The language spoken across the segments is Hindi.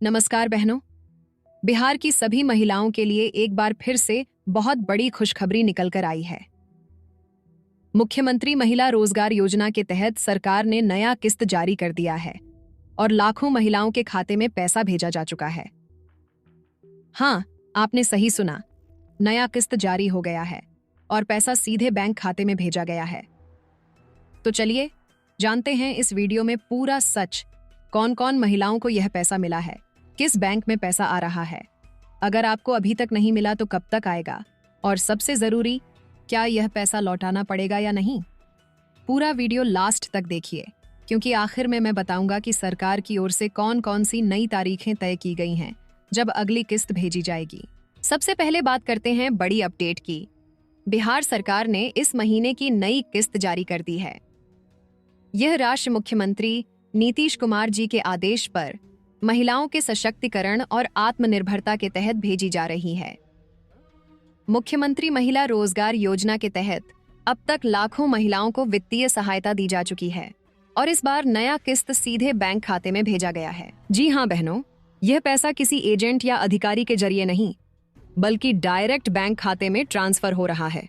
नमस्कार बहनों। बिहार की सभी महिलाओं के लिए एक बार फिर से बहुत बड़ी खुशखबरी निकल कर आई है। मुख्यमंत्री महिला रोजगार योजना के तहत सरकार ने नया किस्त जारी कर दिया है और लाखों महिलाओं के खाते में पैसा भेजा जा चुका है। हाँ, आपने सही सुना, नया किस्त जारी हो गया है और पैसा सीधे बैंक खाते में भेजा गया है। तो चलिए जानते हैं इस वीडियो में पूरा सच, कौन कौन महिलाओं को यह पैसा मिला है, किस बैंक में पैसा आ रहा है, अगर आपको अभी तक नहीं मिला तो कब तक आएगा, और सबसे जरूरी, क्या यह पैसा लौटाना पड़ेगा या नहीं। पूरा वीडियो लास्ट तक देखिए, क्योंकि आखिर में मैं बताऊंगा कि सरकार की ओर से कौन कौन सी नई तारीखें तय की गई हैं जब अगली किस्त भेजी जाएगी। सबसे पहले बात करते हैं बड़ी अपडेट की। बिहार सरकार ने इस महीने की नई किस्त जारी कर दी है। यह राशि मुख्यमंत्री नीतीश कुमार जी के आदेश पर महिलाओं के सशक्तिकरण और आत्मनिर्भरता के तहत भेजी जा रही है। मुख्यमंत्री महिला रोजगार योजना के तहत अब तक लाखों महिलाओं को वित्तीय सहायता दी जा चुकी है और इस बार नया किस्त सीधे बैंक खाते में भेजा गया है। जी हाँ बहनों, यह पैसा किसी एजेंट या अधिकारी के जरिए नहीं, बल्कि डायरेक्ट बैंक खाते में ट्रांसफर हो रहा है।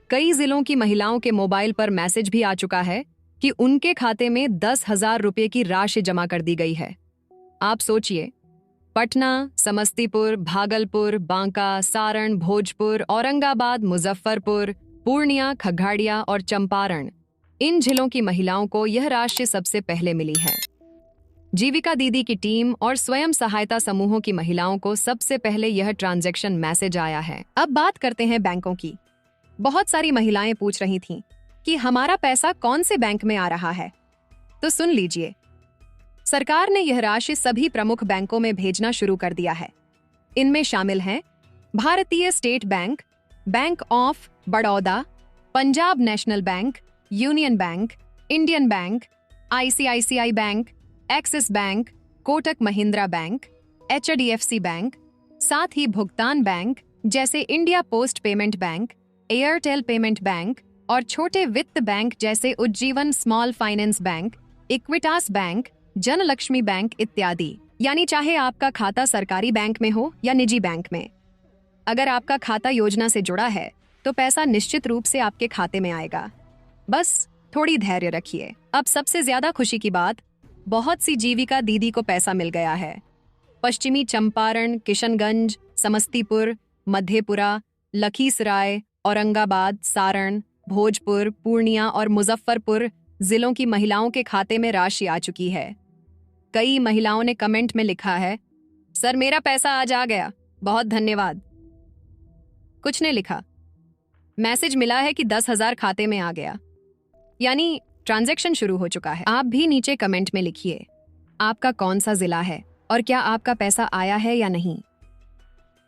कई जिलों की महिलाओं के मोबाइल पर मैसेज भी आ चुका है कि उनके खाते में 10,000 रुपये की राशि जमा कर दी गई है। आप सोचिए, पटना, समस्तीपुर, भागलपुर, बांका, सारण, भोजपुर, औरंगाबाद, मुजफ्फरपुर, पूर्णिया, खगड़िया और चंपारण, इन जिलों की महिलाओं को यह राशि सबसे पहले मिली है। जीविका दीदी की टीम और स्वयं सहायता समूहों की महिलाओं को सबसे पहले यह ट्रांजैक्शन मैसेज आया है। अब बात करते हैं बैंकों की। बहुत सारी महिलाएं पूछ रही थीं कि हमारा पैसा कौन से बैंक में आ रहा है, तो सुन लीजिए, सरकार ने यह राशि सभी प्रमुख बैंकों में भेजना शुरू कर दिया है। इनमें शामिल हैं भारतीय state bank, bank of Baroda, Punjab national bank, union bank, Indian bank, ICICI bank, Axis bank, Kotak Mahindra bank, HDFC bank, साथ ही भुगतान बैंक जैसे India post payment bank, Airtel payment bank और छोटे वित्त बैंक जैसे Ujjivan small finance bank, Equitas bank, Janalakshmi bank इत्यादि। यानी चाहे आपका खाता सरकारी बैंक में हो या निजी बैंक में, अगर आपका खाता योजना से जुड़ा है तो पैसा निश्चित रूप से आपके खाते में आएगा। बस थोड़ी धैर्य रखिए। अब सबसे ज्यादा खुशी की बात, बहुत सी जीविका दीदी को पैसा मिल गया है। पश्चिमी चंपारण, किशनगंज, समस्तीपुर, मधेपुरा, लखीसराय, औरंगाबाद, सारण, भोजपुर, पूर्णिया और मुजफ्फरपुर जिलों की महिलाओं के खाते में राशि आ चुकी है। कई महिलाओं ने कमेंट में लिखा है, सर मेरा पैसा आज आ गया, बहुत धन्यवाद। कुछ ने लिखा, मैसेज मिला है कि 10,000 खाते में आ गया, यानी ट्रांजैक्शन शुरू हो चुका है। आप भी नीचे कमेंट में लिखिए, आपका कौन सा जिला है और क्या आपका पैसा आया है या नहीं,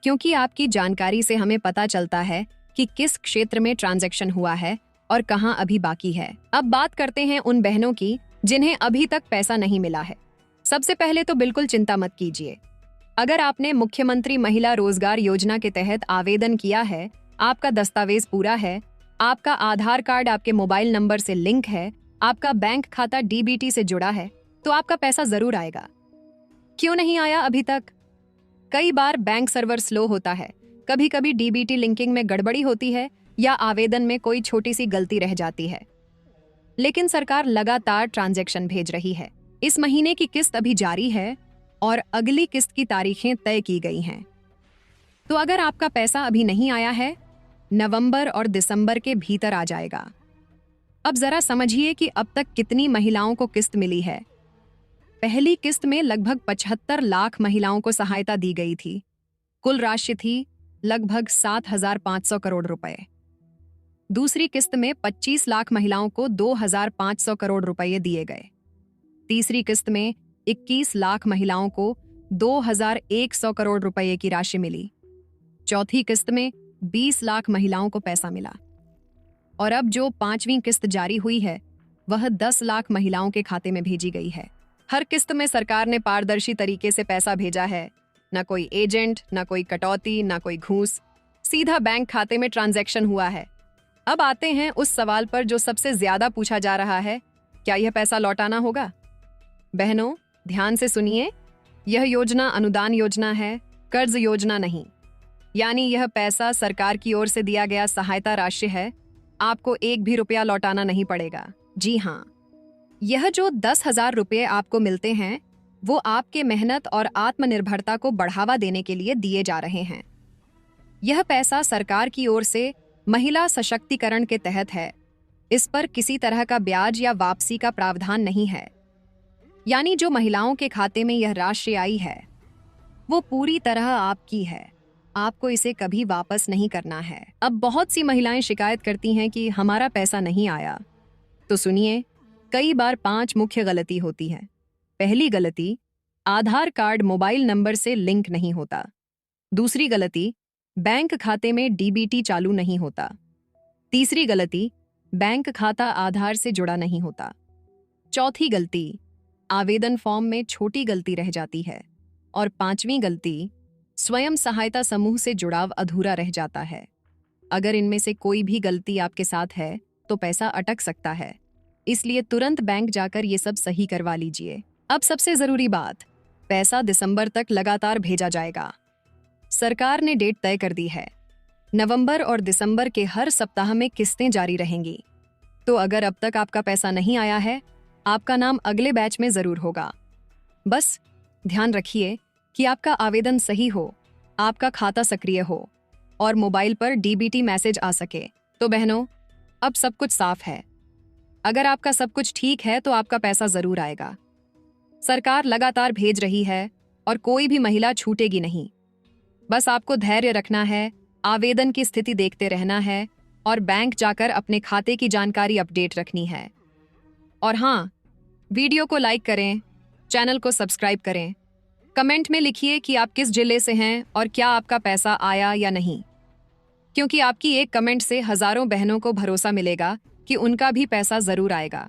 क्योंकि आपकी जानकारी से हमें पता चलता है कि किस क्षेत्र में ट्रांजैक्शन हुआ है और कहां अभी बाकी है। अब बात करते हैं उन बहनों की जिन्हें अभी तक पैसा नहीं मिला है। सबसे पहले तो बिल्कुल चिंता मत कीजिए। अगर आपने मुख्यमंत्री महिला रोजगार योजना के तहत आवेदन किया है, आपका दस्तावेज पूरा है, आपका आधार कार्ड आपके मोबाइल नंबर से लिंक है, आपका बैंक खाता डीबीटी से जुड़ा है, तो आपका पैसा जरूर आएगा। क्यों नहीं आया अभी तक? कई बार बैंक सर्वर स्लो होता है, कभी कभी डीबीटी लिंकिंग में गड़बड़ी होती है या आवेदन में कोई छोटी सी गलती रह जाती है, लेकिन सरकार लगातार ट्रांजैक्शन भेज रही है। इस महीने की किस्त अभी जारी है और अगली किस्त की तारीखें तय की गई हैं। तो अगर आपका पैसा अभी नहीं आया है, नवंबर और दिसंबर के भीतर आ जाएगा। अब जरा समझिए कि अब तक कितनी महिलाओं को किस्त मिली है। पहली किस्त में लगभग 75 लाख महिलाओं को सहायता दी गई थी। कुल राशि थी लगभग 7,500 करोड़ रुपए। दूसरी किस्त में 25 लाख महिलाओं को 2,500 करोड़ रुपए दिए गए। तीसरी किस्त में 21 लाख महिलाओं को 2,100 करोड़ रुपए की राशि मिली। चौथी किस्त में 20 लाख महिलाओं को पैसा मिला और अब जो 5वीं किस्त जारी हुई है, वह 10 लाख महिलाओं के खाते में भेजी गई है। हर किस्त में सरकार ने पारदर्शी तरीके से पैसा भेजा है, न कोई एजेंट, न कोई कटौती, न कोई घूस, सीधा बैंक खाते में ट्रांजैक्शन हुआ है। अब आते हैं उस सवाल पर जो सबसे ज्यादा पूछा जा रहा है, क्या यह पैसा लौटाना होगा? बहनों, ध्यान से सुनिए, यह योजना अनुदान योजना है, कर्ज योजना नहीं। यानी यह पैसा सरकार की ओर से दिया गया सहायता राशि है, आपको एक भी रुपया लौटाना नहीं पड़ेगा। जी हाँ, यह जो 10,000 रुपये आपको मिलते हैं वो आपके मेहनत और आत्मनिर्भरता को बढ़ावा देने के लिए दिए जा रहे हैं। यह पैसा सरकार की ओर से महिला सशक्तिकरण के तहत है। इस पर किसी तरह का ब्याज या वापसी का प्रावधान नहीं है। यानी जो महिलाओं के खाते में यह राशि आई है वो पूरी तरह आपकी है, आपको इसे कभी वापस नहीं करना है। अब बहुत सी महिलाएं शिकायत करती हैं कि हमारा पैसा नहीं आया। तो सुनिए, कई बार 5 मुख्य गलती होती है। पहली गलती, आधार कार्ड मोबाइल नंबर से लिंक नहीं होता। दूसरी गलती, बैंक खाते में डीबीटी चालू नहीं होता। तीसरी गलती, बैंक खाता आधार से जुड़ा नहीं होता। चौथी गलती, आवेदन फॉर्म में छोटी गलती रह जाती है। और 5वीं गलती, स्वयं सहायता समूह से जुड़ाव अधूरा रह जाता है। अगर इनमें से कोई भी गलती आपके साथ है तो पैसा अटक सकता है, इसलिए तुरंत बैंक जाकर ये सब सही करवा लीजिए। अब सबसे जरूरी बात, पैसा दिसंबर तक लगातार भेजा जाएगा। सरकार ने डेट तय कर दी है। नवंबर और दिसंबर के हर सप्ताह में किस्तें जारी रहेंगी। तो अगर अब तक आपका पैसा नहीं आया है, आपका नाम अगले बैच में जरूर होगा। बस ध्यान रखिए कि आपका आवेदन सही हो, आपका खाता सक्रिय हो और मोबाइल पर डीबीटी मैसेज आ सके। तो बहनों, अब सब कुछ साफ है। अगर आपका सब कुछ ठीक है तो आपका पैसा जरूर आएगा। सरकार लगातार भेज रही है और कोई भी महिला छूटेगी नहीं। बस आपको धैर्य रखना है, आवेदन की स्थिति देखते रहना है और बैंक जाकर अपने खाते की जानकारी अपडेट रखनी है। और हाँ, वीडियो को लाइक करें, चैनल को सब्सक्राइब करें। कमेंट में लिखिए कि आप किस जिले से हैं और क्या आपका पैसा आया या नहीं, क्योंकि आपकी एक कमेंट से हजारों बहनों को भरोसा मिलेगा कि उनका भी पैसा जरूर आएगा।